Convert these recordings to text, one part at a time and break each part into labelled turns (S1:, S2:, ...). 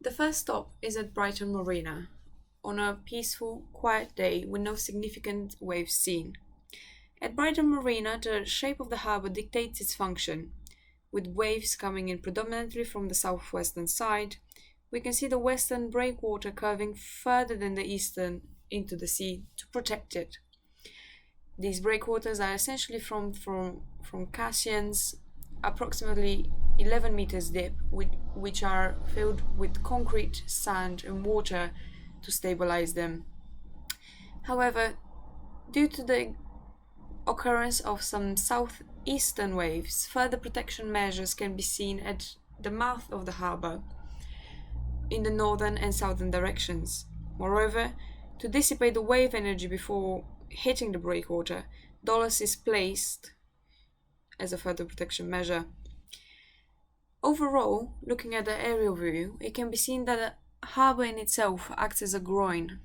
S1: The first stop is at Brighton Marina, on a peaceful, quiet day with no significant waves seen. At Brighton Marina, the shape of the harbour dictates its function, with waves coming in predominantly from the southwestern side. We can see the western breakwater curving further than the eastern into the sea to protect it. These breakwaters are essentially from Cassians, approximately 11 meters deep, which are filled with concrete, sand, and water to stabilize them. However, due to the occurrence of some southeastern waves, further protection measures can be seen at the mouth of the harbour in the northern and southern directions. Moreover, to dissipate the wave energy before hitting the breakwater, dollars is placed as a further protection measure. Overall, looking at the aerial view, it can be seen that the harbour in itself acts as a groin.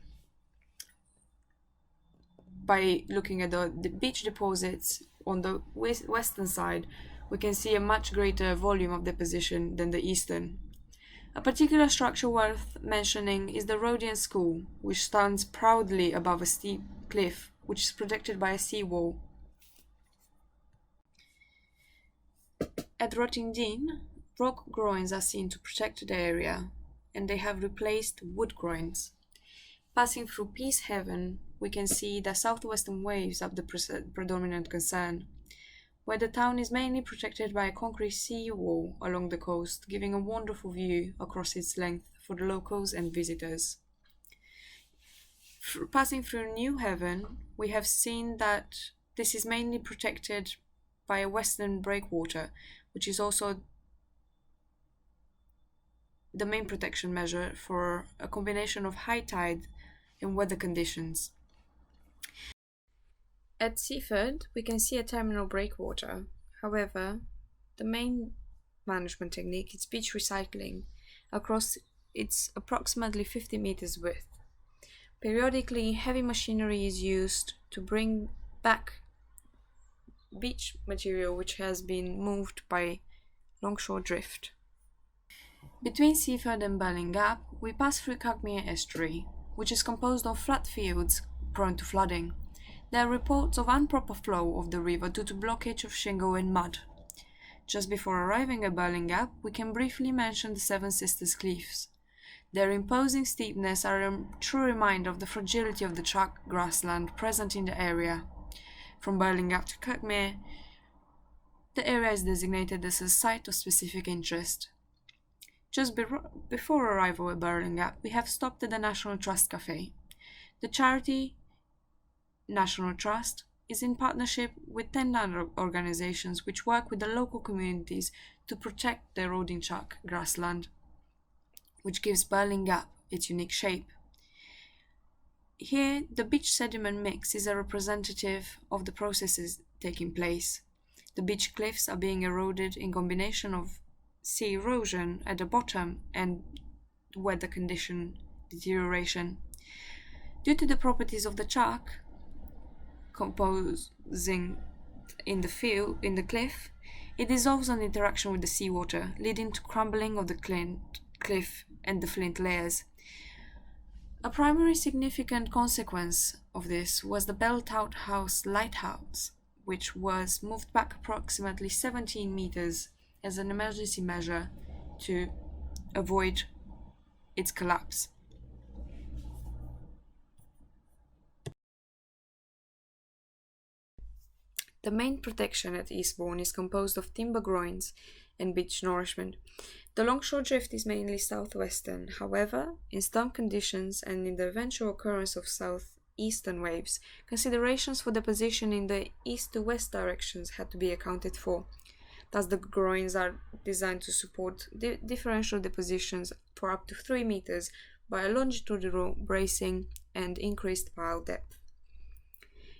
S1: By looking at the beach deposits on the western side, we can see a much greater volume of deposition than the eastern. A particular structure worth mentioning is the Rhodian School, which stands proudly above a steep cliff, which is protected by a seawall. At Rottingdean, rock groins are seen to protect the area, and they have replaced wood groins. Passing through Peacehaven, we can see the southwestern waves of the predominant concern, where the town is mainly protected by a concrete seawall along the coast, giving a wonderful view across its length for the locals and visitors. Passing through New Haven, we have seen that this is mainly protected by a western breakwater, which is also the main protection measure for a combination of high tide and weather conditions. At Seaford, we can see a terminal breakwater. However, the main management technique is beach recycling across its approximately 50 meters width. Periodically, heavy machinery is used to bring back beach material which has been moved by longshore drift. Between Seaford and Burling Gap, we pass through Cuckmere Estuary, which is composed of flat fields prone to flooding. There are reports of improper flow of the river due to blockage of shingle and mud. Just before arriving at Burling Gap, we can briefly mention the Seven Sisters Cliffs. Their imposing steepness are a true reminder of the fragility of the chalk grassland present in the area. From Burling Gap to Cuckmere, the area is designated as a site of specific interest. Just before arrival at Burling Gap, we have stopped at the National Trust Cafe. The charity National Trust is in partnership with 10 land organizations which work with the local communities to protect the eroding chalk grassland, which gives Burling Gap its unique shape. Here, the beach sediment mix is a representative of the processes taking place. The beach cliffs are being eroded in combination of sea erosion at the bottom and weather condition deterioration. Due to the properties of the chalk composing in the cliff, it dissolves on interaction with the seawater, leading to crumbling of the cliff and the flint layers. A primary significant consequence of this was the Beltout House lighthouse, which was moved back approximately 17 meters as an emergency measure to avoid its collapse. The main protection at Eastbourne is composed of timber groins and beach nourishment. The longshore drift is mainly southwestern. However, in storm conditions and in the eventual occurrence of southeastern waves, considerations for deposition in the east to west directions had to be accounted for. Thus, the groins are designed to support differential depositions for up to 3 meters by a longitudinal bracing and increased pile depth.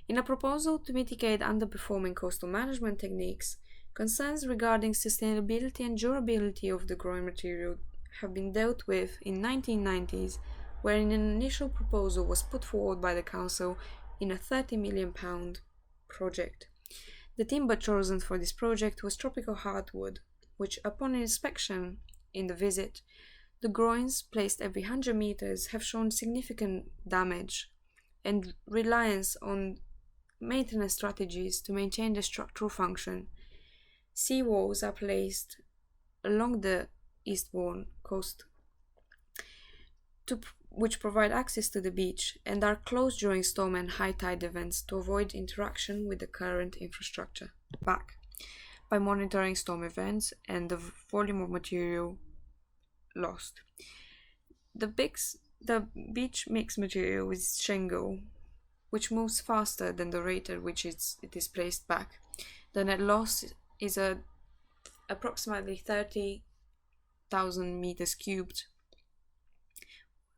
S1: In a proposal to mitigate underperforming coastal management techniques, concerns regarding sustainability and durability of the groin material have been dealt with in 1990s, wherein an initial proposal was put forward by the Council in a £30 million project. The timber chosen for this project was tropical hardwood, which upon inspection in the visit The groins placed every 100 meters have shown significant damage and reliance on maintenance strategies to maintain the structural function. Sea walls are placed along the eastbourne coast which provide access to the beach and are closed during storm and high tide events to avoid interaction with the current infrastructure. Back by monitoring storm events and the volume of material lost. The beach mixed material is shingle, which moves faster than the rate at which it is placed back. The net loss is approximately 30,000 meters cubed.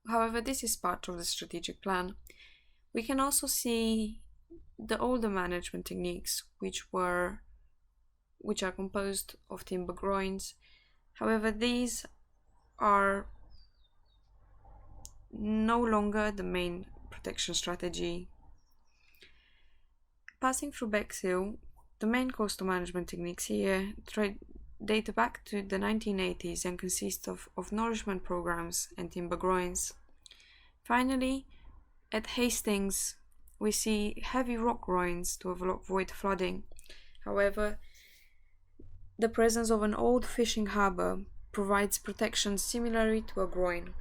S1: However, this is part of the strategic plan. We can also see the older management techniques, which are composed of timber groins. However, these are no longer the main protection strategy. Passing through Bexhill, the main coastal management techniques here date back to the 1980s and consist of nourishment programs and timber groins. Finally, at Hastings, we see heavy rock groins to avoid flooding. However, the presence of an old fishing harbour provides protection similarly to a groin.